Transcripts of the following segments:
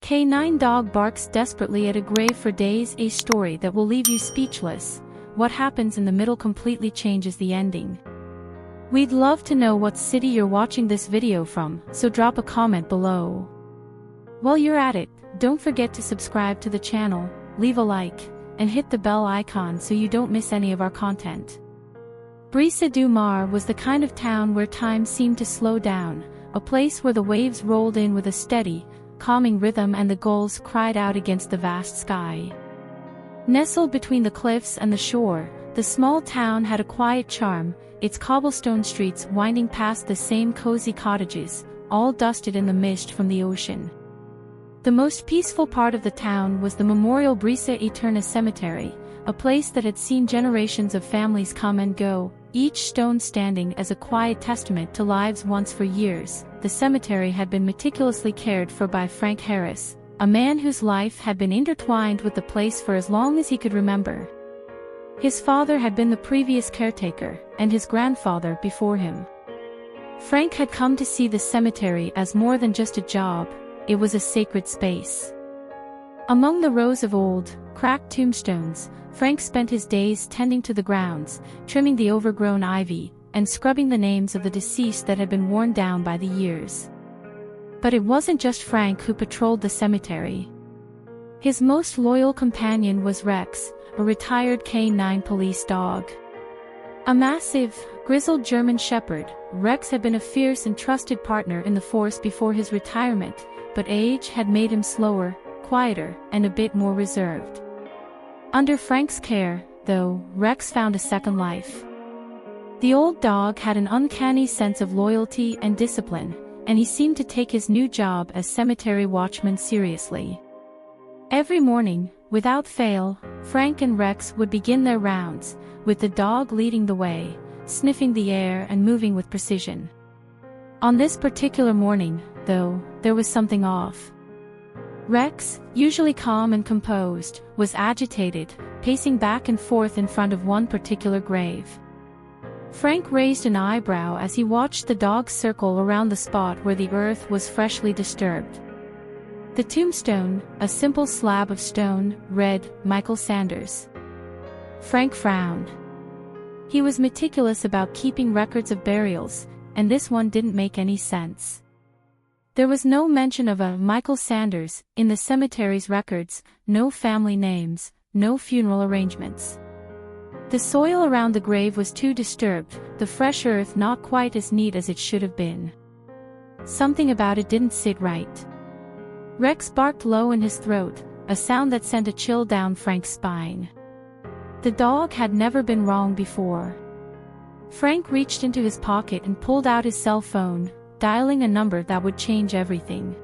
K9 dog barks desperately at a grave for days. A story that will leave you speechless. What happens in the middle completely changes the ending. We'd love to know what city you're watching this video from, so drop a comment below. While you're at it, don't forget to subscribe to the channel, leave a like, and hit the bell icon so you don't miss any of our content. Brise du Mar was the kind of town where time seemed to slow down, a place where the waves rolled in with a steady, calming rhythm and the gulls cried out against the vast sky. Nestled between the cliffs and the shore, the small town had a quiet charm, its cobblestone streets winding past the same cozy cottages, all dusted in the mist from the ocean. The most peaceful part of the town was the Memorial Brise Eterna Cemetery, a place that had seen generations of families come and go, each stone standing as a quiet testament to lives once. For years, the cemetery had been meticulously cared for by Frank Harris, a man whose life had been intertwined with the place for as long as he could remember. His father had been the previous caretaker, and his grandfather before him. Frank had come to see the cemetery as more than just a job, it was a sacred space. Among the rows of old, cracked tombstones, Frank spent his days tending to the grounds, trimming the overgrown ivy, and scrubbing the names of the deceased that had been worn down by the years. But it wasn't just Frank who patrolled the cemetery. His most loyal companion was Rex, a retired K9 police dog. A massive, grizzled German shepherd, Rex had been a fierce and trusted partner in the force before his retirement, but age had made him slower, quieter, and a bit more reserved. Under Frank's care, though, Rex found a second life. The old dog had an uncanny sense of loyalty and discipline, and he seemed to take his new job as cemetery watchman seriously. Every morning, without fail, Frank and Rex would begin their rounds, with the dog leading the way, sniffing the air and moving with precision. On this particular morning, though, there was something off. Rex, usually calm and composed, was agitated, pacing back and forth in front of one particular grave. Frank raised an eyebrow as he watched the dog circle around the spot where the earth was freshly disturbed. The tombstone, a simple slab of stone, read, "Michael Sanders." Frank frowned. He was meticulous about keeping records of burials, and this one didn't make any sense. There was no mention of a Michael Sanders in the cemetery's records, no family names, no funeral arrangements. The soil around the grave was too disturbed, the fresh earth not quite as neat as it should have been. Something about it didn't sit right. Rex barked low in his throat, a sound that sent a chill down Frank's spine. The dog had never been wrong before. Frank reached into his pocket and pulled out his cell phone, dialing a number that would change everything.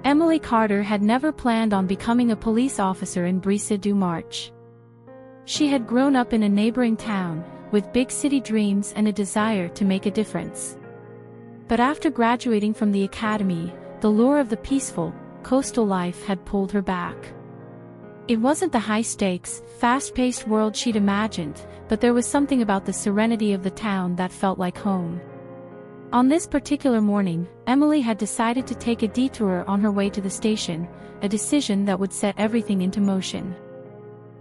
Emily Carter had never planned on becoming a police officer in Brise du Marche. She had grown up in a neighboring town, with big city dreams and a desire to make a difference. But after graduating from the academy, the lure of the peaceful, coastal life had pulled her back. It wasn't the high-stakes, fast-paced world she'd imagined, but there was something about the serenity of the town that felt like home. On this particular morning, Emily had decided to take a detour on her way to the station, a decision that would set everything into motion.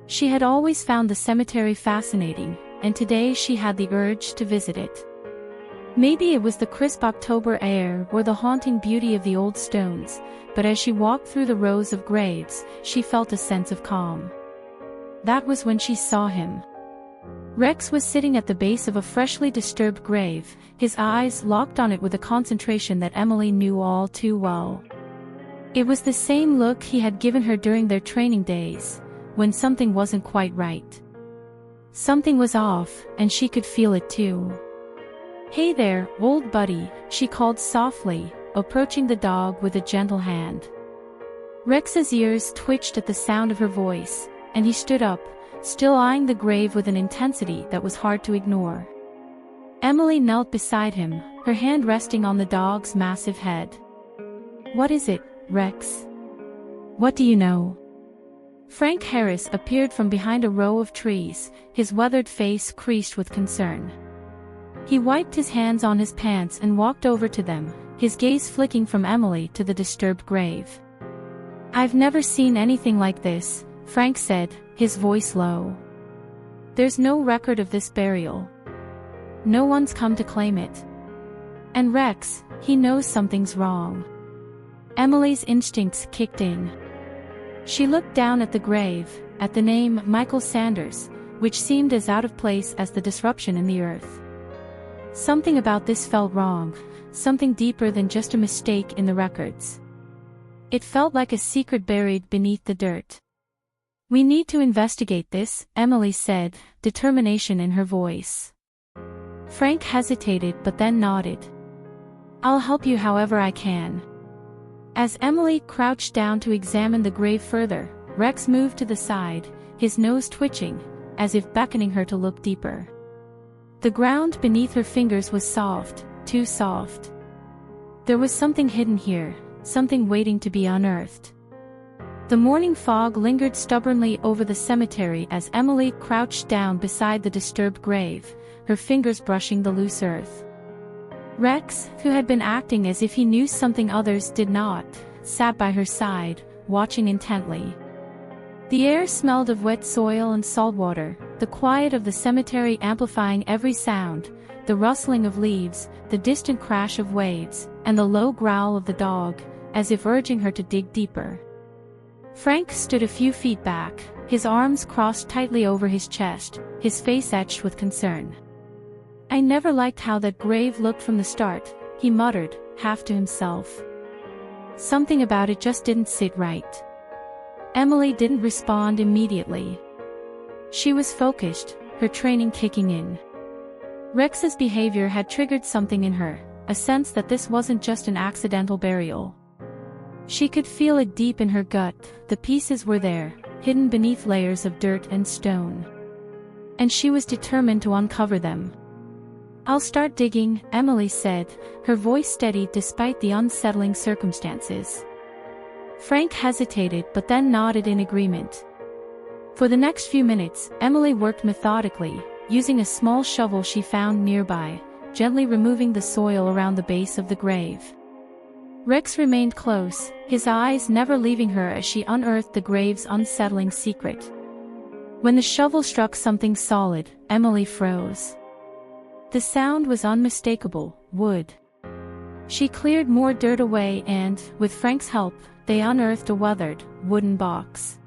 She had always found the cemetery fascinating, and today she had the urge to visit it. Maybe it was the crisp October air or the haunting beauty of the old stones, but as she walked through the rows of graves, she felt a sense of calm. That was when she saw him. Rex was sitting at the base of a freshly disturbed grave, his eyes locked on it with a concentration that Emily knew all too well. It was the same look he had given her during their training days, when something wasn't quite right. Something was off, and she could feel it too. "Hey there, old buddy," she called softly, approaching the dog with a gentle hand. Rex's ears twitched at the sound of her voice, and he stood up, still eyeing the grave with an intensity that was hard to ignore. Emily knelt beside him, her hand resting on the dog's massive head. "What is it, Rex? What do you know?" Frank Harris appeared from behind a row of trees, his weathered face creased with concern. He wiped his hands on his pants and walked over to them, his gaze flicking from Emily to the disturbed grave. "I've never seen anything like this," Frank said, his voice low. "There's no record of this burial. No one's come to claim it. And Rex, he knows something's wrong." Emily's instincts kicked in. She looked down at the grave, at the name Michael Sanders, which seemed as out of place as the disruption in the earth. Something about this felt wrong, something deeper than just a mistake in the records. It felt like a secret buried beneath the dirt. "We need to investigate this," Emily said, determination in her voice. Frank hesitated but then nodded. "I'll help you however I can." As Emily crouched down to examine the grave further, Rex moved to the side, his nose twitching, as if beckoning her to look deeper. The ground beneath her fingers was soft, too soft. There was something hidden here, something waiting to be unearthed. The morning fog lingered stubbornly over the cemetery as Emily crouched down beside the disturbed grave, her fingers brushing the loose earth. Rex, who had been acting as if he knew something others did not, sat by her side, watching intently. The air smelled of wet soil and salt water, the quiet of the cemetery amplifying every sound, the rustling of leaves, the distant crash of waves, and the low growl of the dog, as if urging her to dig deeper. Frank stood a few feet back, his arms crossed tightly over his chest, his face etched with concern. "I never liked how that grave looked from the start," he muttered, half to himself. "Something about it just didn't sit right." Emily didn't respond immediately. She was focused, her training kicking in. Rex's behavior had triggered something in her, a sense that this wasn't just an accidental burial. She could feel it deep in her gut, the pieces were there, hidden beneath layers of dirt and stone. And she was determined to uncover them. "I'll start digging," Emily said, her voice steady despite the unsettling circumstances. Frank hesitated but then nodded in agreement. For the next few minutes, Emily worked methodically, using a small shovel she found nearby, gently removing the soil around the base of the grave. Rex remained close, his eyes never leaving her as she unearthed the grave's unsettling secret. When the shovel struck something solid, Emily froze. The sound was unmistakable, wood. She cleared more dirt away and, with Frank's help, they unearthed a weathered, wooden box.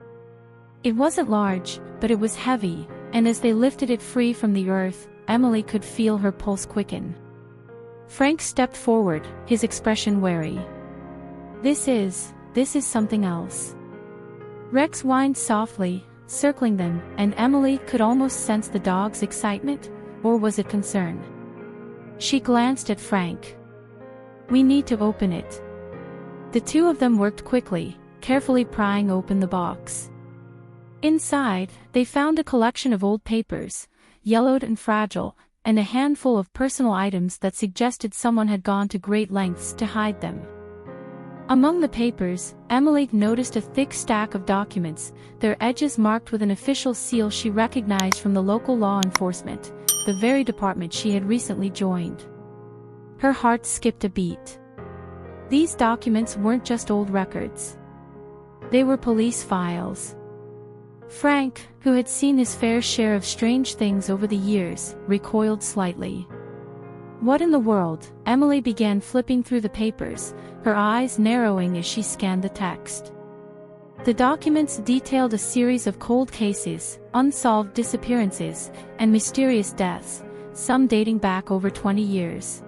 It wasn't large, but it was heavy, and as they lifted it free from the earth, Emily could feel her pulse quicken. Frank stepped forward, his expression wary. This is something else." Rex whined softly, circling them, and Emily could almost sense the dog's excitement, or was it concern? She glanced at Frank. "We need to open it." The two of them worked quickly, carefully prying open the box. Inside, they found a collection of old papers, yellowed and fragile, and a handful of personal items that suggested someone had gone to great lengths to hide them. Among the papers, Emily noticed a thick stack of documents, their edges marked with an official seal she recognized from the local law enforcement, the very department she had recently joined. Her heart skipped a beat. These documents weren't just old records. They were police files. Frank, who had seen his fair share of strange things over the years, recoiled slightly. What in the world? Emily began flipping through the papers, her eyes narrowing as she scanned the text. The documents detailed a series of cold cases, unsolved disappearances, and mysterious deaths, some dating back over 20 years.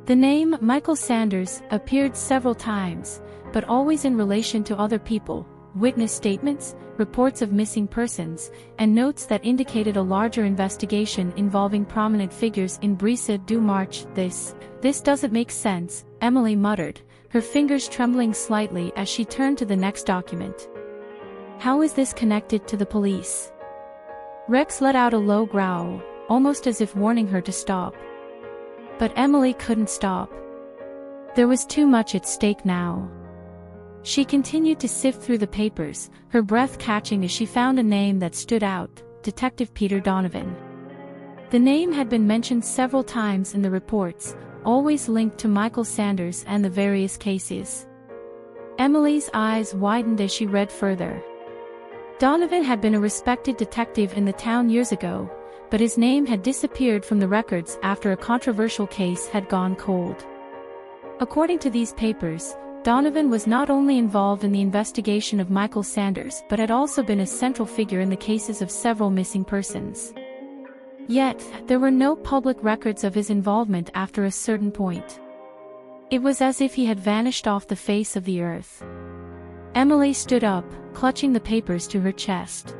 The name Michael Sanders appeared several times, but always in relation to other people, witness statements, reports of missing persons, and notes that indicated a larger investigation involving prominent figures in Brisa du March. This doesn't make sense, Emily muttered, her fingers trembling slightly as she turned to the next document. How is this connected to the police? Rex let out a low growl, almost as if warning her to stop. But Emily couldn't stop. There was too much at stake now. She continued to sift through the papers, her breath catching as she found a name that stood out, Detective Peter Donovan. The name had been mentioned several times in the reports, always linked to Michael Sanders and the various cases. Emily's eyes widened as she read further. Donovan had been a respected detective in the town years ago, but his name had disappeared from the records after a controversial case had gone cold. According to these papers, Donovan was not only involved in the investigation of Michael Sanders but had also been a central figure in the cases of several missing persons. Yet, there were no public records of his involvement after a certain point. It was as if he had vanished off the face of the earth. Emily stood up, clutching the papers to her chest.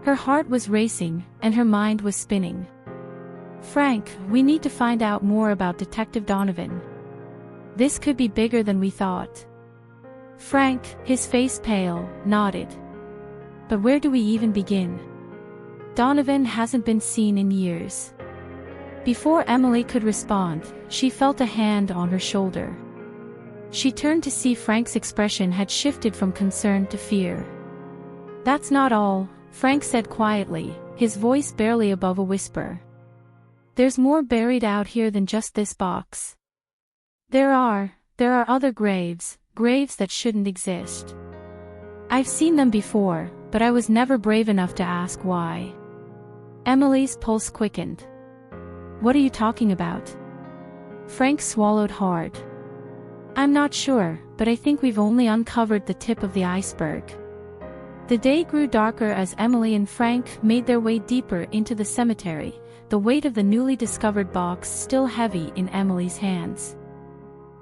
Her heart was racing, and her mind was spinning. "Frank, we need to find out more about Detective Donovan. This could be bigger than we thought." Frank, his face pale, nodded. "But where do we even begin? Donovan hasn't been seen in years." Before Emily could respond, she felt a hand on her shoulder. She turned to see Frank's expression had shifted from concern to fear. "That's not all," Frank said quietly, his voice barely above a whisper. "There's more buried out here than just this box. There are other graves that shouldn't exist. I've seen them before, but I was never brave enough to ask why." Emily's pulse quickened. "What are you talking about?" Frank swallowed hard. "I'm not sure, but I think we've only uncovered the tip of the iceberg." The day grew darker as Emily and Frank made their way deeper into the cemetery, the weight of the newly discovered box still heavy in Emily's hands.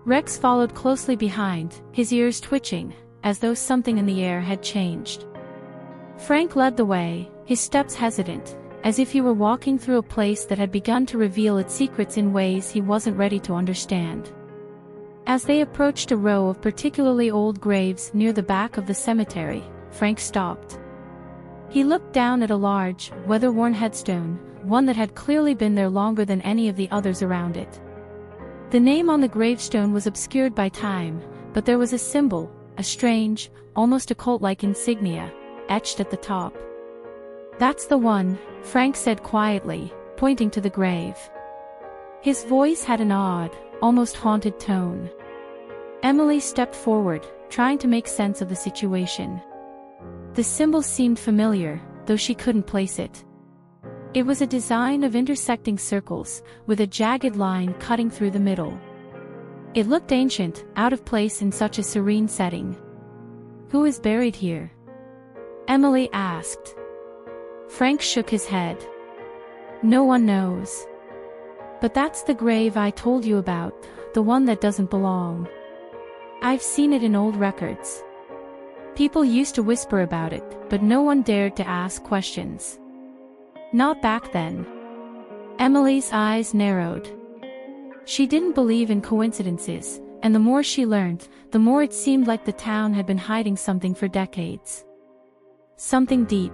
Rex followed closely behind, his ears twitching, as though something in the air had changed. Frank led the way, his steps hesitant, as if he were walking through a place that had begun to reveal its secrets in ways he wasn't ready to understand. As they approached a row of particularly old graves near the back of the cemetery, Frank stopped. He looked down at a large, weather-worn headstone, one that had clearly been there longer than any of the others around it. The name on the gravestone was obscured by time, but there was a symbol, a strange, almost occult-like insignia, etched at the top. "That's the one," Frank said quietly, pointing to the grave. His voice had an odd, almost haunted tone. Emily stepped forward, trying to make sense of the situation. The symbol seemed familiar, though she couldn't place it. It was a design of intersecting circles, with a jagged line cutting through the middle. It looked ancient, out of place in such a serene setting. "Who is buried here?" Emily asked. Frank shook his head. "No one knows. But that's the grave I told you about, the one that doesn't belong. I've seen it in old records. People used to whisper about it, but no one dared to ask questions. Not back then." Emily's eyes narrowed. She didn't believe in coincidences, and the more she learned, the more it seemed like the town had been hiding something for decades. Something deep.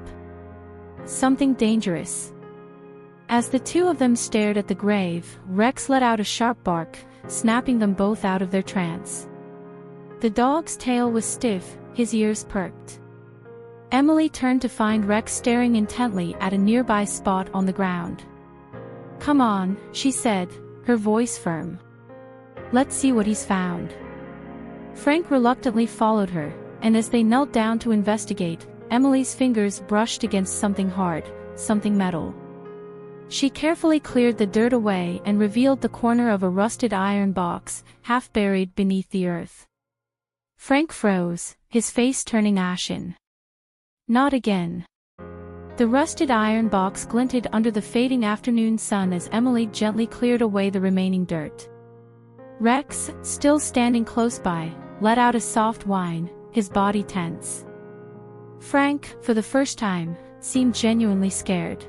Something dangerous. As the two of them stared at the grave, Rex let out a sharp bark, snapping them both out of their trance. The dog's tail was stiff, his ears perked. Emily turned to find Rex staring intently at a nearby spot on the ground. "Come on," she said, her voice firm. "Let's see what he's found." Frank reluctantly followed her, and as they knelt down to investigate, Emily's fingers brushed against something hard, something metal. She carefully cleared the dirt away and revealed the corner of a rusted iron box, half buried beneath the earth. Frank froze, his face turning ashen. Not again. The rusted iron box glinted under the fading afternoon sun as Emily gently cleared away the remaining dirt. Rex, still standing close by, let out a soft whine, his body tense. Frank, for the first time, seemed genuinely scared.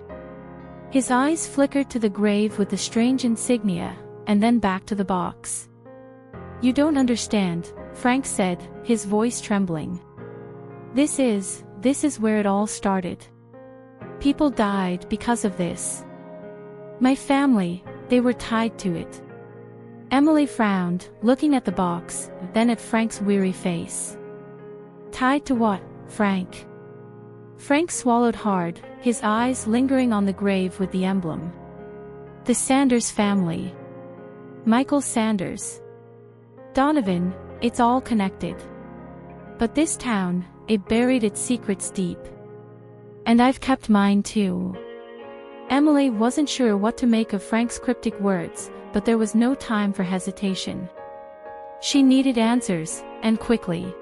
His eyes flickered to the grave with the strange insignia, and then back to the box. "You don't understand," Frank said, his voice trembling. This is where it all started. People died because of this. My family, they were tied to it." Emily frowned, looking at the box, then at Frank's weary face. "Tied to what, Frank?" Frank swallowed hard, his eyes lingering on the grave with the emblem. "The Sanders family. Michael Sanders. Donovan, it's all connected." But this town, it buried its secrets deep. And I've kept mine too. Emily wasn't sure what to make of Frank's cryptic words, but there was no time for hesitation. She needed answers, and quickly.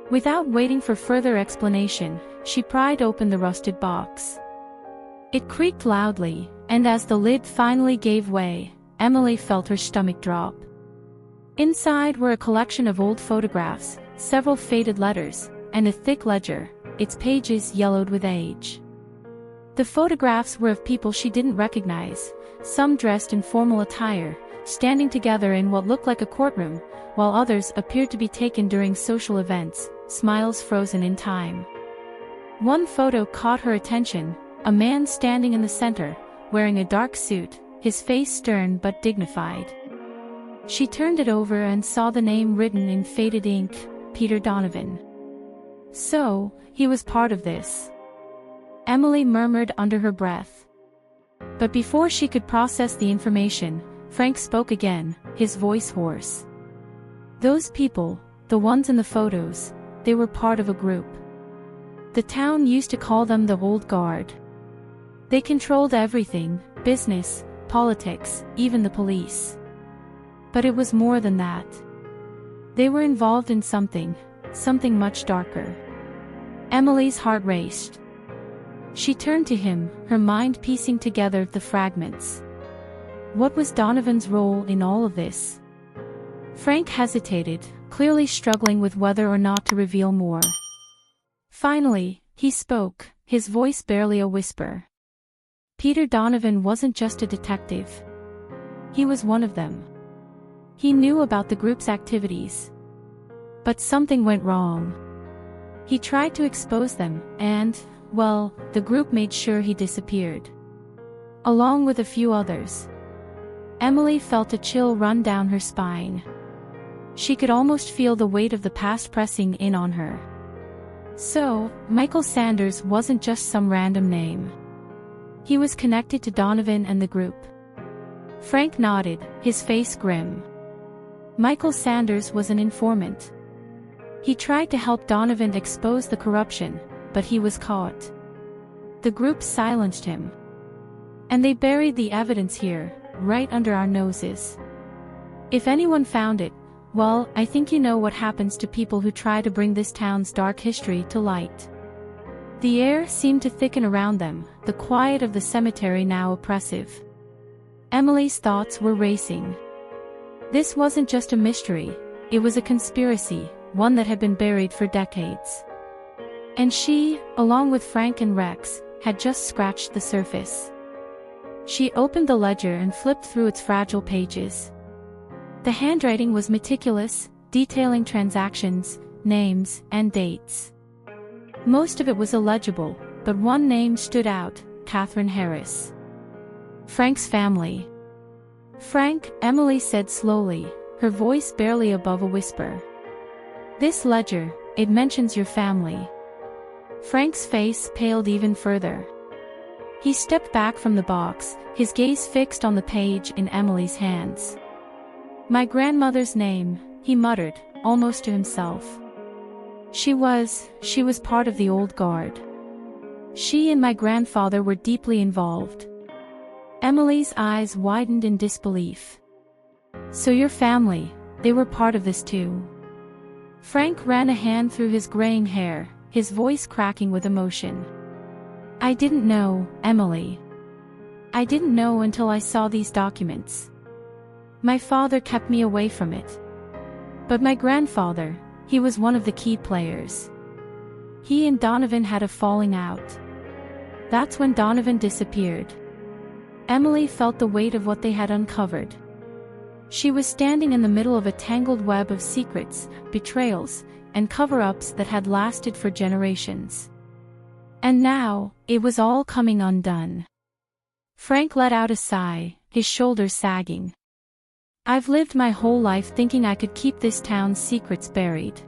Without waiting for further explanation, she pried open the rusted box. It creaked loudly, and as the lid finally gave way, Emily felt her stomach drop. Inside were a collection of old photographs, several faded letters, and a thick ledger, its pages yellowed with age. The photographs were of people she didn't recognize, some dressed in formal attire, standing together in what looked like a courtroom, while others appeared to be taken during social events, smiles frozen in time. One photo caught her attention, a man standing in the center, wearing a dark suit, his face stern but dignified. She turned it over and saw the name written in faded ink, Peter Donovan. So, he was part of this. Emily murmured under her breath. But before she could process the information, Frank spoke again, his voice hoarse. Those people, the ones in the photos, they were part of a group. The town used to call them the Old Guard. They controlled everything, business, politics, even the police. But it was more than that. They were involved in something much darker. Emily's heart raced. She turned to him, her mind piecing together the fragments. What was Donovan's role in all of this? Frank hesitated, clearly struggling with whether or not to reveal more. Finally, he spoke, his voice barely a whisper. Peter Donovan wasn't just a detective. He was one of them. He knew about the group's activities. But something went wrong. He tried to expose them, and, well, the group made sure he disappeared. Along with a few others. Emily felt a chill run down her spine. She could almost feel the weight of the past pressing in on her. So, Michael Sanders wasn't just some random name. He was connected to Donovan and the group. Frank nodded, his face grim. Michael Sanders was an informant. He tried to help Donovan expose the corruption, but he was caught. The group silenced him. And they buried the evidence here, right under our noses. If anyone found it, well, I think you know what happens to people who try to bring this town's dark history to light. The air seemed to thicken around them, the quiet of the cemetery now oppressive. Emily's thoughts were racing. This wasn't just a mystery, it was a conspiracy, one that had been buried for decades. And she, along with Frank and Rex, had just scratched the surface. She opened the ledger and flipped through its fragile pages. The handwriting was meticulous, detailing transactions, names, and dates. Most of it was illegible, but one name stood out, Catherine Harris. Frank's family. Frank, Emily said slowly, her voice barely above a whisper. This ledger, it mentions your family. Frank's face paled even further. He stepped back from the box, his gaze fixed on the page in Emily's hands. My grandmother's name, he muttered, almost to himself. She was part of the Old Guard. She and my grandfather were deeply involved. Emily's eyes widened in disbelief. So your family, they were part of this too. Frank ran a hand through his graying hair, his voice cracking with emotion. I didn't know, Emily. I didn't know until I saw these documents. My father kept me away from it. But my grandfather, he was one of the key players. He and Donovan had a falling out. That's when Donovan disappeared. Emily felt the weight of what they had uncovered. She was standing in the middle of a tangled web of secrets, betrayals, and cover-ups that had lasted for generations. And now, it was all coming undone. Frank let out a sigh, his shoulders sagging. I've lived my whole life thinking I could keep this town's secrets buried.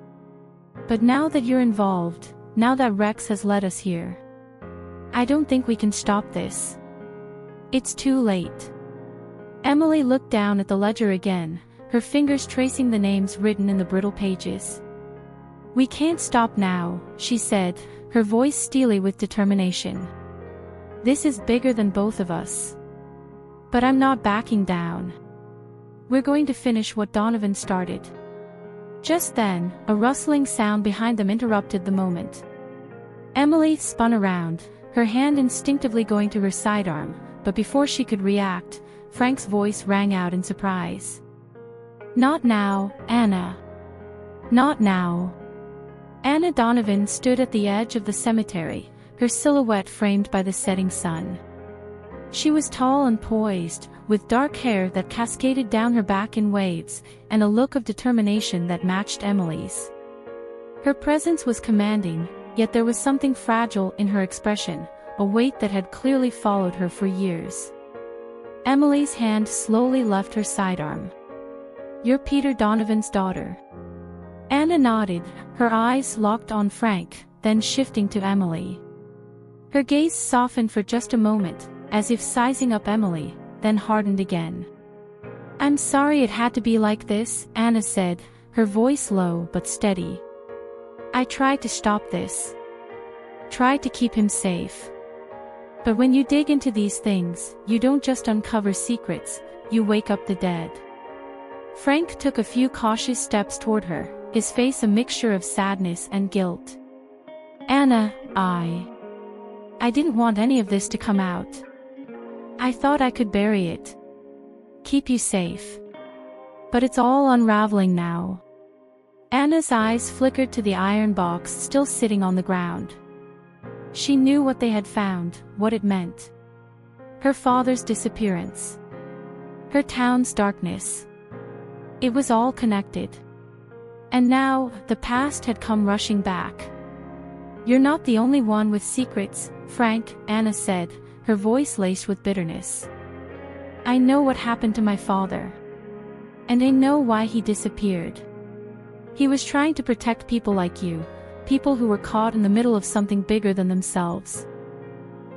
But now that you're involved, now that Rex has led us here, I don't think we can stop this. It's too late. Emily looked down at the ledger again, her fingers tracing the names written in the brittle pages. We can't stop now, she said, her voice steely with determination. This is bigger than both of us. But I'm not backing down. We're going to finish what Donovan started. Just then, a rustling sound behind them interrupted the moment. Emily spun around, her hand instinctively going to her sidearm, but before she could react, Frank's voice rang out in surprise. Not now, Anna. Not now. Anna Donovan stood at the edge of the cemetery, her silhouette framed by the setting sun. She was tall and poised, with dark hair that cascaded down her back in waves, and a look of determination that matched Emily's. Her presence was commanding, yet there was something fragile in her expression, a weight that had clearly followed her for years. Emily's hand slowly left her sidearm. You're Peter Donovan's daughter. Anna nodded, her eyes locked on Frank, then shifting to Emily. Her gaze softened for just a moment, as if sizing up Emily, then hardened again. I'm sorry it had to be like this, Anna said, her voice low but steady. I tried to stop this. Tried to keep him safe. But when you dig into these things, you don't just uncover secrets, you wake up the dead. Frank took a few cautious steps toward her, his face a mixture of sadness and guilt. Anna, I didn't want any of this to come out. I thought I could bury it. Keep you safe. But it's all unraveling now. Anna's eyes flickered to the iron box still sitting on the ground. She knew what they had found, what it meant. Her father's disappearance. Her town's darkness. It was all connected. And now, the past had come rushing back. You're not the only one with secrets, Frank, Anna said, her voice laced with bitterness. I know what happened to my father. And I know why he disappeared. He was trying to protect people like you, people who were caught in the middle of something bigger than themselves.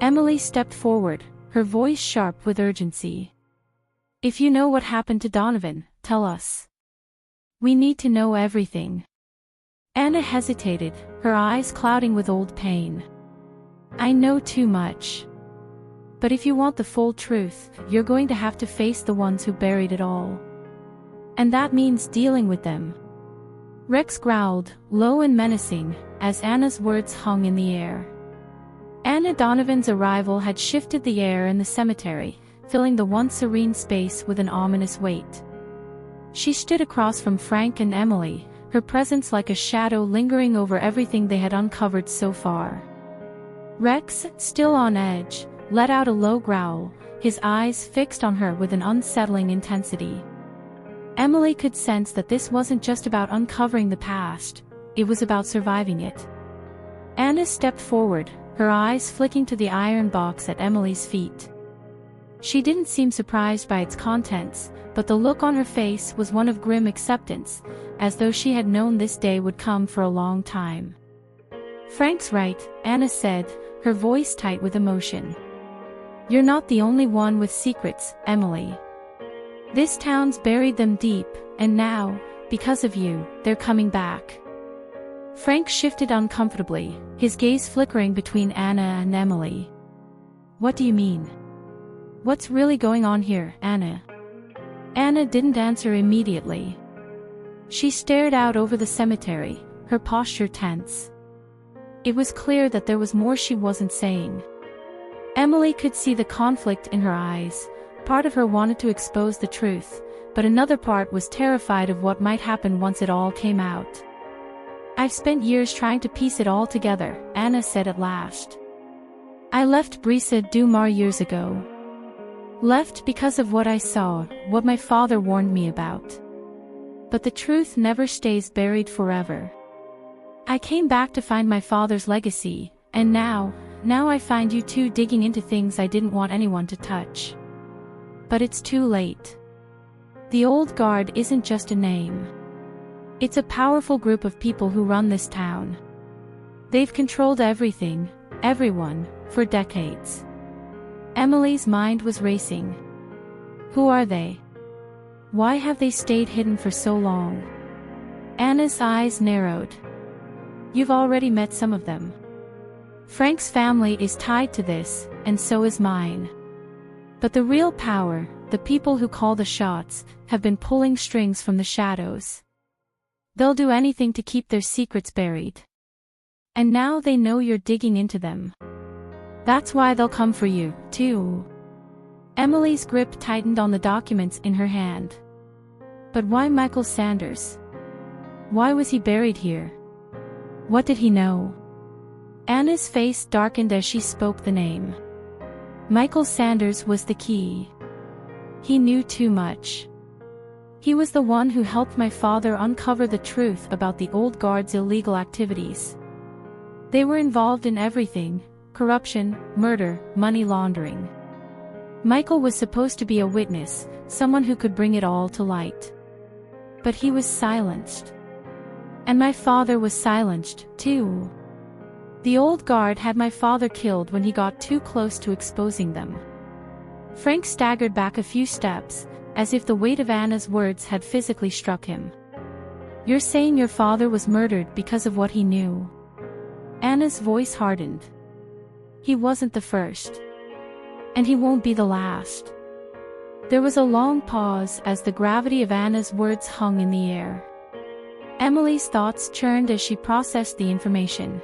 Emily stepped forward, her voice sharp with urgency. If you know what happened to Donovan, tell us. We need to know everything. Anna hesitated, her eyes clouding with old pain. I know too much. But if you want the full truth, you're going to have to face the ones who buried it all. And that means dealing with them. Rex growled, low and menacing, as Anna's words hung in the air. Anna Donovan's arrival had shifted the air in the cemetery, filling the once serene space with an ominous weight. She stood across from Frank and Emily, her presence like a shadow lingering over everything they had uncovered so far. Rex, still on edge, let out a low growl, his eyes fixed on her with an unsettling intensity. Emily could sense that this wasn't just about uncovering the past, it was about surviving it. Anna stepped forward, her eyes flicking to the iron box at Emily's feet. She didn't seem surprised by its contents, but the look on her face was one of grim acceptance, as though she had known this day would come for a long time. Frank's right, Anna said, her voice tight with emotion. You're not the only one with secrets, Emily. This town's buried them deep, and now, because of you, they're coming back. Frank shifted uncomfortably, his gaze flickering between Anna and Emily. What do you mean? What's really going on here, Anna? Anna didn't answer immediately. She stared out over the cemetery, her posture tense. It was clear that there was more she wasn't saying. Emily could see the conflict in her eyes. Part of her wanted to expose the truth, but another part was terrified of what might happen once it all came out. I've spent years trying to piece it all together, Anna said at last. I left Brisa du Mar years ago. Left because of what I saw, what my father warned me about. But the truth never stays buried forever. I came back to find my father's legacy, and now I find you two digging into things I didn't want anyone to touch. But it's too late. The Old Guard isn't just a name. It's a powerful group of people who run this town. They've controlled everything, everyone, for decades. Emily's mind was racing. Who are they? Why have they stayed hidden for so long? Anna's eyes narrowed. You've already met some of them. Frank's family is tied to this, and so is mine. But the real power, the people who call the shots, have been pulling strings from the shadows. They'll do anything to keep their secrets buried. And now they know you're digging into them. That's why they'll come for you, too. Emily's grip tightened on the documents in her hand. But why Michael Sanders? Why was he buried here? What did he know? Anna's face darkened as she spoke the name. Michael Sanders was the key. He knew too much. He was the one who helped my father uncover the truth about the old guard's illegal activities. They were involved in everything: corruption, murder, money laundering. Michael was supposed to be a witness, someone who could bring it all to light. But he was silenced. And my father was silenced, too. The old guard had my father killed when he got too close to exposing them. Frank staggered back a few steps, as if the weight of Anna's words had physically struck him. You're saying your father was murdered because of what he knew? Anna's voice hardened. He wasn't the first. And he won't be the last. There was a long pause as the gravity of Anna's words hung in the air. Emily's thoughts churned as she processed the information.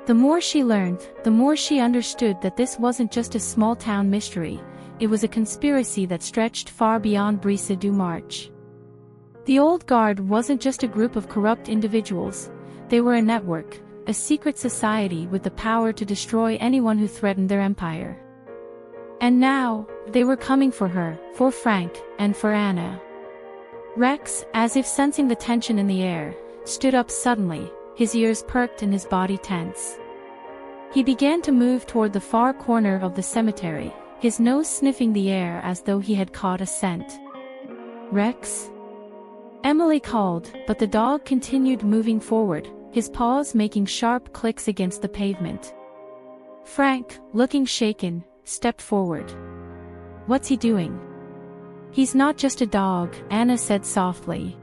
The more she learned, the more she understood that this wasn't just a small-town mystery, it was a conspiracy that stretched far beyond Brisa du March. The old guard wasn't just a group of corrupt individuals, they were a network, a secret society with the power to destroy anyone who threatened their empire. And now, they were coming for her, for Frank, and for Anna. Rex, as if sensing the tension in the air, stood up suddenly, his ears perked and his body tense. He began to move toward the far corner of the cemetery, his nose sniffing the air as though he had caught a scent. Rex? Emily called, but the dog continued moving forward, his paws making sharp clicks against the pavement. Frank, looking shaken, stepped forward. What's he doing? He's not just a dog, Anna said softly.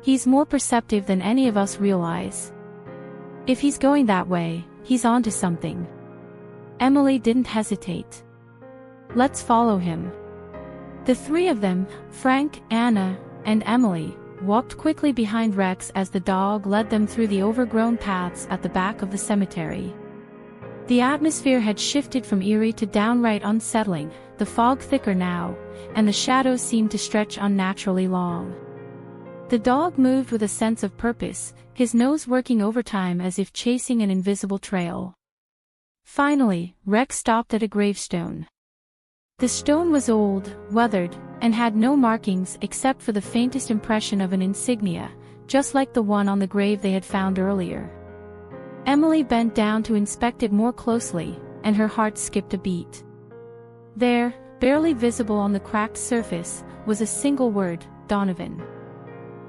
He's more perceptive than any of us realize. If he's going that way, he's onto something. Emily didn't hesitate. Let's follow him. The three of them, Frank, Anna, and Emily, walked quickly behind Rex as the dog led them through the overgrown paths at the back of the cemetery. The atmosphere had shifted from eerie to downright unsettling, the fog thicker now, and the shadows seemed to stretch unnaturally long. The dog moved with a sense of purpose, his nose working overtime as if chasing an invisible trail. Finally, Rex stopped at a gravestone. The stone was old, weathered, and had no markings except for the faintest impression of an insignia, just like the one on the grave they had found earlier. Emily bent down to inspect it more closely, and her heart skipped a beat. There, barely visible on the cracked surface, was a single word, Donovan.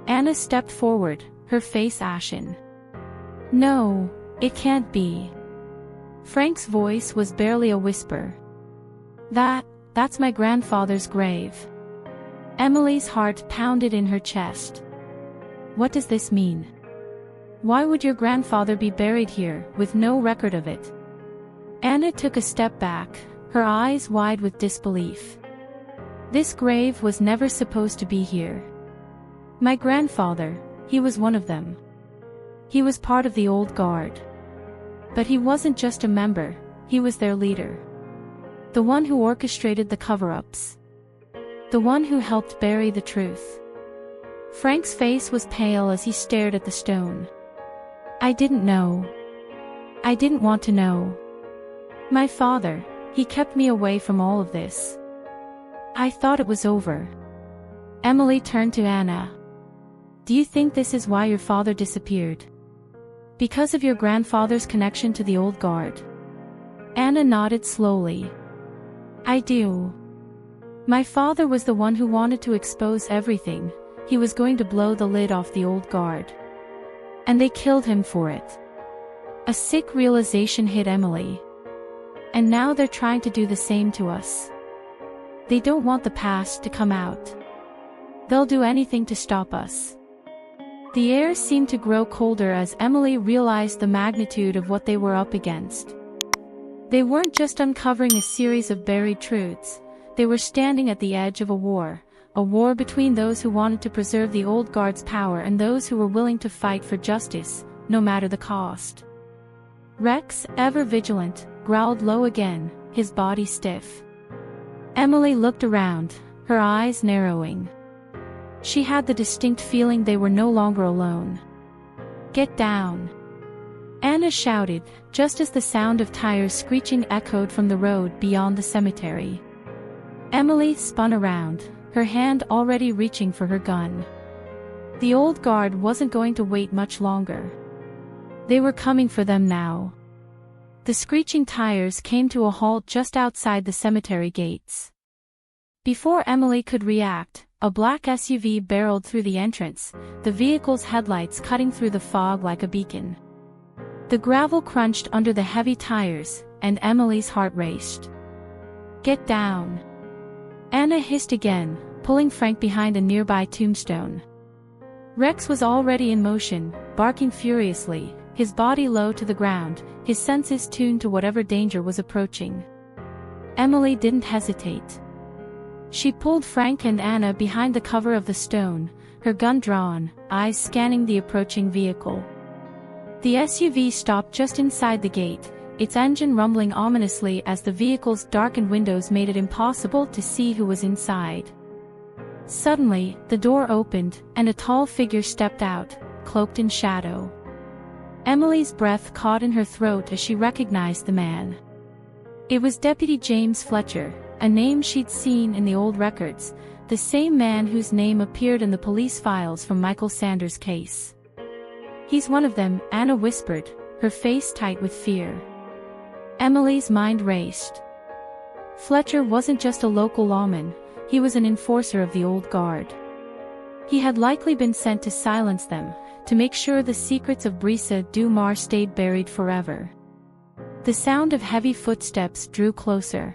Anna stepped forward, her face ashen. No, it can't be. Frank's voice was barely a whisper. That's my grandfather's grave. Emily's heart pounded in her chest. What does this mean? Why would your grandfather be buried here, with no record of it? Anna took a step back, her eyes wide with disbelief. This grave was never supposed to be here. My grandfather, he was one of them. He was part of the old guard. But he wasn't just a member, he was their leader. The one who orchestrated the cover-ups. The one who helped bury the truth. Frank's face was pale as he stared at the stone. I didn't know. I didn't want to know. My father, he kept me away from all of this. I thought it was over. Emily turned to Anna. Do you think this is why your father disappeared? Because of your grandfather's connection to the old guard? Anna nodded slowly. I do. My father was the one who wanted to expose everything, he was going to blow the lid off the old guard. And they killed him for it. A sick realization hit Emily. And now they're trying to do the same to us. They don't want the past to come out. They'll do anything to stop us. The air seemed to grow colder as Emily realized the magnitude of what they were up against. They weren't just uncovering a series of buried truths, they were standing at the edge of a war between those who wanted to preserve the old guard's power and those who were willing to fight for justice, no matter the cost. Rex, ever vigilant, growled low again, his body stiff. Emily looked around, her eyes narrowing. She had the distinct feeling they were no longer alone. "Get down!" Anna shouted, just as the sound of tires screeching echoed from the road beyond the cemetery. Emily spun around, her hand already reaching for her gun. The old guard wasn't going to wait much longer. They were coming for them now. The screeching tires came to a halt just outside the cemetery gates. Before Emily could react, a black SUV barreled through the entrance, the vehicle's headlights cutting through the fog like a beacon. The gravel crunched under the heavy tires, and Emily's heart raced. "Get down!" Anna hissed again, pulling Frank behind a nearby tombstone. Rex was already in motion, barking furiously, his body low to the ground, his senses tuned to whatever danger was approaching. Emily didn't hesitate. She pulled Frank and Anna behind the cover of the stone, her gun drawn, eyes scanning the approaching vehicle. The SUV stopped just inside the gate, its engine rumbling ominously as the vehicle's darkened windows made it impossible to see who was inside. Suddenly, the door opened, and a tall figure stepped out, cloaked in shadow. Emily's breath caught in her throat as she recognized the man. It was Deputy James Fletcher, a name she'd seen in the old records, the same man whose name appeared in the police files from Michael Sanders' case. "He's one of them," Anna whispered, her face tight with fear. Emily's mind raced. Fletcher wasn't just a local lawman, he was an enforcer of the old guard. He had likely been sent to silence them, to make sure the secrets of Brisa du Mar stayed buried forever. The sound of heavy footsteps drew closer.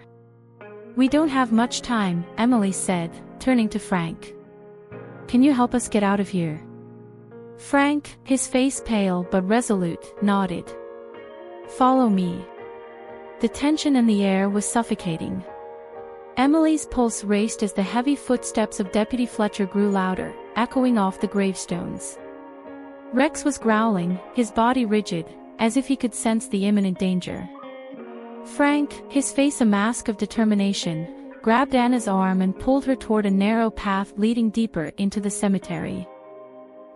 "We don't have much time," Emily said, turning to Frank. "Can you help us get out of here?" Frank, his face pale but resolute, nodded. "Follow me." The tension in the air was suffocating. Emily's pulse raced as the heavy footsteps of Deputy Fletcher grew louder, echoing off the gravestones. Rex was growling, his body rigid, as if he could sense the imminent danger. Frank, his face a mask of determination, grabbed Anna's arm and pulled her toward a narrow path leading deeper into the cemetery.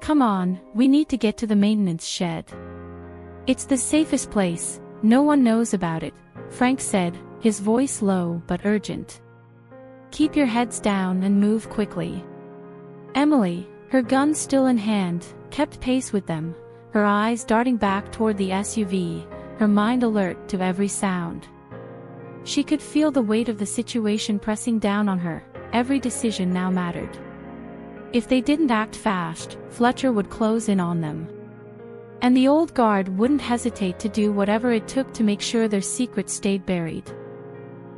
"Come on, we need to get to the maintenance shed. It's the safest place, no one knows about it," Frank said, his voice low but urgent. "Keep your heads down and move quickly." Emily, her gun still in hand, kept pace with them, her eyes darting back toward the SUV, her mind alert to every sound. She could feel the weight of the situation pressing down on her, every decision now mattered. If they didn't act fast, Fletcher would close in on them. And the old guard wouldn't hesitate to do whatever it took to make sure their secrets stayed buried.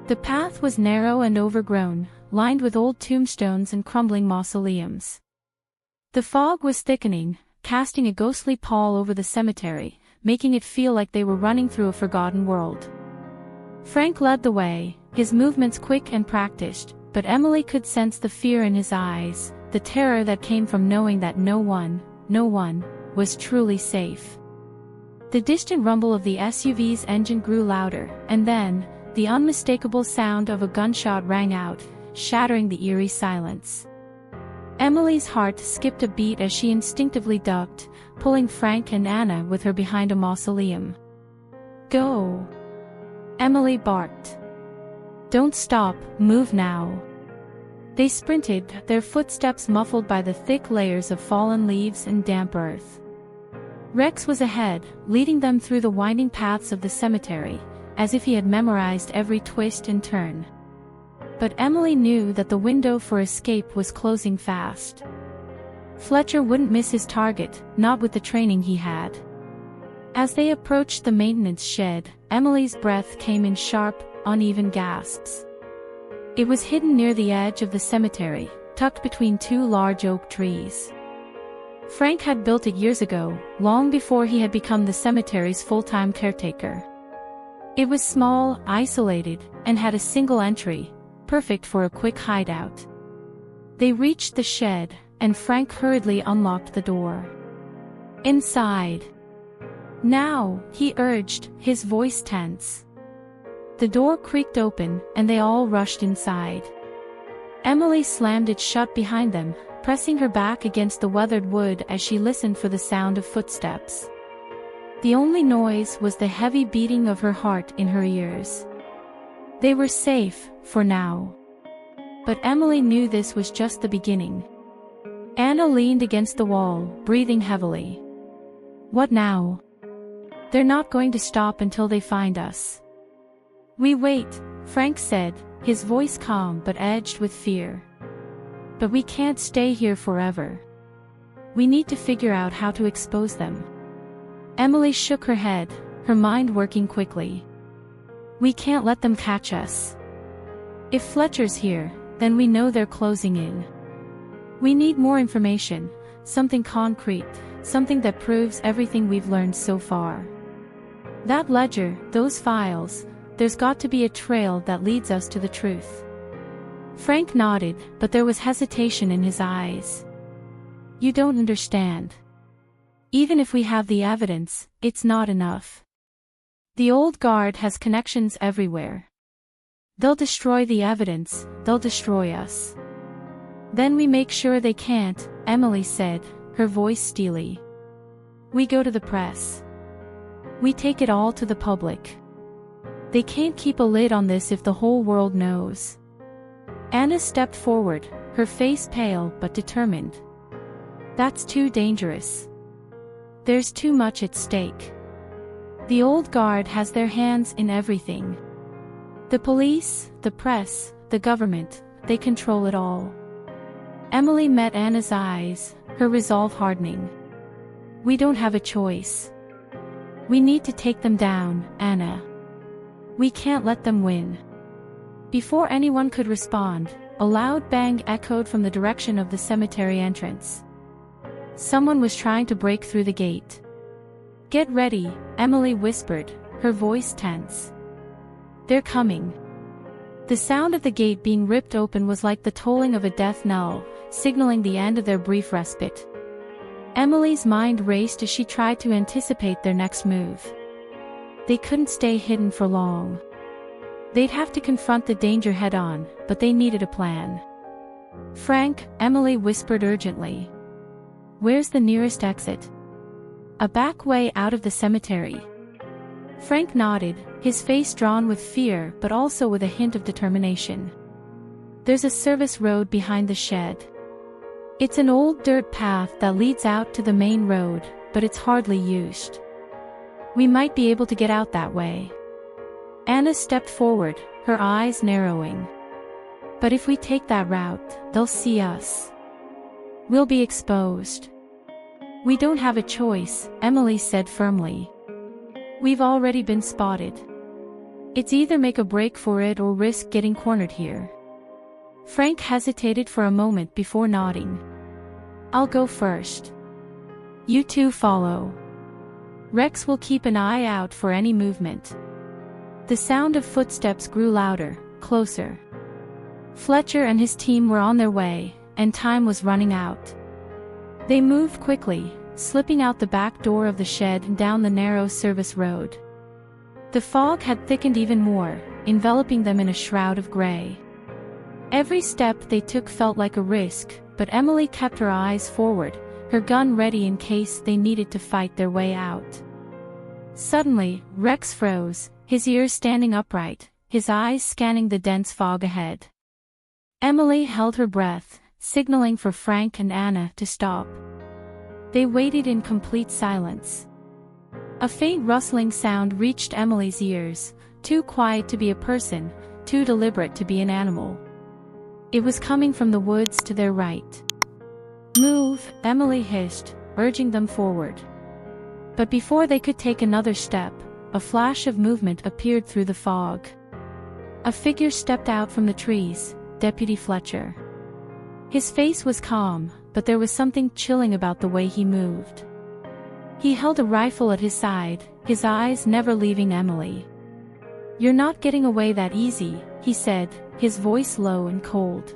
The path was narrow and overgrown, lined with old tombstones and crumbling mausoleums. The fog was thickening, casting a ghostly pall over the cemetery, making it feel like they were running through a forgotten world. Frank led the way, his movements quick and practiced, but Emily could sense the fear in his eyes, the terror that came from knowing that no one was truly safe. The distant rumble of the SUV's engine grew louder, and then, the unmistakable sound of a gunshot rang out, shattering the eerie silence. Emily's heart skipped a beat as she instinctively ducked, pulling Frank and Anna with her behind a mausoleum. "Go!" Emily barked. "Don't stop, move now." They sprinted, their footsteps muffled by the thick layers of fallen leaves and damp earth. Rex was ahead, leading them through the winding paths of the cemetery, as if he had memorized every twist and turn. But Emily knew that the window for escape was closing fast. Fletcher wouldn't miss his target, not with the training he had. As they approached the maintenance shed, Emily's breath came in sharp, uneven gasps. It was hidden near the edge of the cemetery, tucked between two large oak trees. Frank had built it years ago, long before he had become the cemetery's full-time caretaker. It was small, isolated, and had a single entry, perfect for a quick hideout. They reached the shed, and Frank hurriedly unlocked the door. "Inside. Now," he urged, his voice tense. The door creaked open, and they all rushed inside. Emily slammed it shut behind them, pressing her back against the weathered wood as she listened for the sound of footsteps. The only noise was the heavy beating of her heart in her ears. They were safe, for now. But Emily knew this was just the beginning. Anna leaned against the wall, breathing heavily. "What now?" "They're not going to stop until they find us." "We wait," Frank said, his voice calm but edged with fear. "But we can't stay here forever. We need to figure out how to expose them." Emily shook her head, her mind working quickly. "We can't let them catch us. If Fletcher's here, then we know they're closing in. We need more information, something concrete, something that proves everything we've learned so far. That ledger, those files, there's got to be a trail that leads us to the truth." Frank nodded, but there was hesitation in his eyes. "You don't understand. Even if we have the evidence, it's not enough. The old guard has connections everywhere. They'll destroy the evidence, they'll destroy us. Then we make sure they can't," Emily said, her voice steely. "We go to the press. We take it all to the public. They can't keep a lid on this if the whole world knows." Anna stepped forward, her face pale but determined. "That's too dangerous. There's too much at stake. The old guard has their hands in everything. The police, the press, the government, they control it all." Emily met Anna's eyes, her resolve hardening. "We don't have a choice. We need to take them down, Anna. We can't let them win." Before anyone could respond, a loud bang echoed from the direction of the cemetery entrance. Someone was trying to break through the gate. "Get ready," Emily whispered, her voice tense. "They're coming." The sound of the gate being ripped open was like the tolling of a death knell, signaling the end of their brief respite. Emily's mind raced as she tried to anticipate their next move. They couldn't stay hidden for long. They'd have to confront the danger head-on, but they needed a plan. "Frank," Emily whispered urgently. "Where's the nearest exit?" "A back way out of the cemetery." Frank nodded, his face drawn with fear but also with a hint of determination. "There's a service road behind the shed. It's an old dirt path that leads out to the main road, but it's hardly used. We might be able to get out that way." Anna stepped forward, her eyes narrowing. "But if we take that route, they'll see us. We'll be exposed." "We don't have a choice," Emily said firmly. "We've already been spotted. It's either make a break for it or risk getting cornered here." Frank hesitated for a moment before nodding. "I'll go first. You two follow. Rex will keep an eye out for any movement." The sound of footsteps grew louder, closer. Fletcher and his team were on their way, and time was running out. They moved quickly, slipping out the back door of the shed and down the narrow service road. The fog had thickened even more, enveloping them in a shroud of gray. Every step they took felt like a risk, but Emily kept her eyes forward, her gun ready in case they needed to fight their way out. Suddenly, Rex froze, his ears standing upright, his eyes scanning the dense fog ahead. Emily held her breath, signaling for Frank and Anna to stop. They waited in complete silence. A faint rustling sound reached Emily's ears, too quiet to be a person, too deliberate to be an animal. It was coming from the woods to their right. "Move," Emily hissed, urging them forward. But before they could take another step, a flash of movement appeared through the fog. A figure stepped out from the trees, Deputy Fletcher. His face was calm, but there was something chilling about the way he moved. He held a rifle at his side, his eyes never leaving Emily. "You're not getting away that easy," he said, his voice low and cold.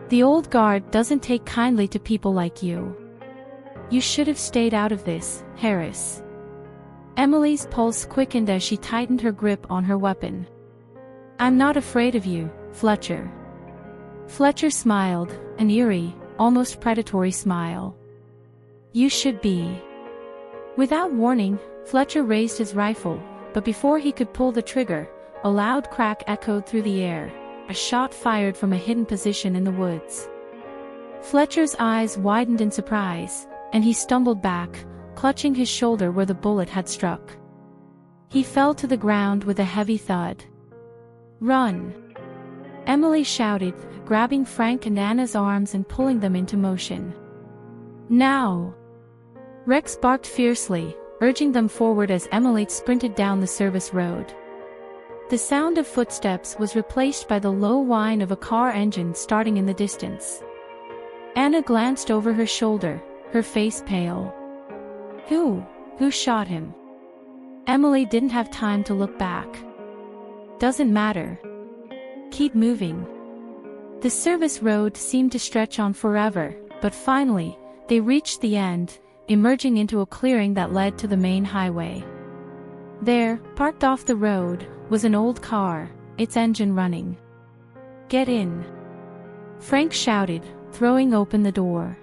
"The old guard doesn't take kindly to people like you. You should have stayed out of this, Harris." Emily's pulse quickened as she tightened her grip on her weapon. "I'm not afraid of you, Fletcher." Fletcher smiled, an eerie, almost predatory smile. "You should be." Without warning, Fletcher raised his rifle, but before he could pull the trigger, a loud crack echoed through the air, a shot fired from a hidden position in the woods. Fletcher's eyes widened in surprise, and he stumbled back, clutching his shoulder where the bullet had struck. He fell to the ground with a heavy thud. "Run!" Emily shouted, grabbing Frank and Anna's arms and pulling them into motion. "Now!" Rex barked fiercely, urging them forward as Emily sprinted down the service road. The sound of footsteps was replaced by the low whine of a car engine starting in the distance. Anna glanced over her shoulder, her face pale. Who shot him?" Emily didn't have time to look back. "Doesn't matter. Keep moving." The service road seemed to stretch on forever, but finally, they reached the end, emerging into a clearing that led to the main highway. There, parked off the road, was an old car, its engine running. "Get in!" Frank shouted, throwing open the door.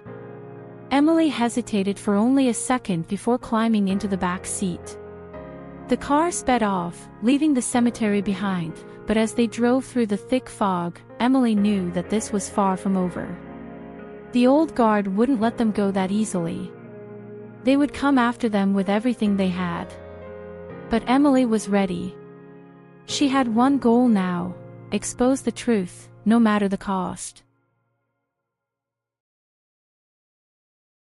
Emily hesitated for only a second before climbing into the back seat. The car sped off, leaving the cemetery behind, but as they drove through the thick fog, Emily knew that this was far from over. The old guard wouldn't let them go that easily. They would come after them with everything they had. But Emily was ready. She had one goal now: expose the truth, no matter the cost.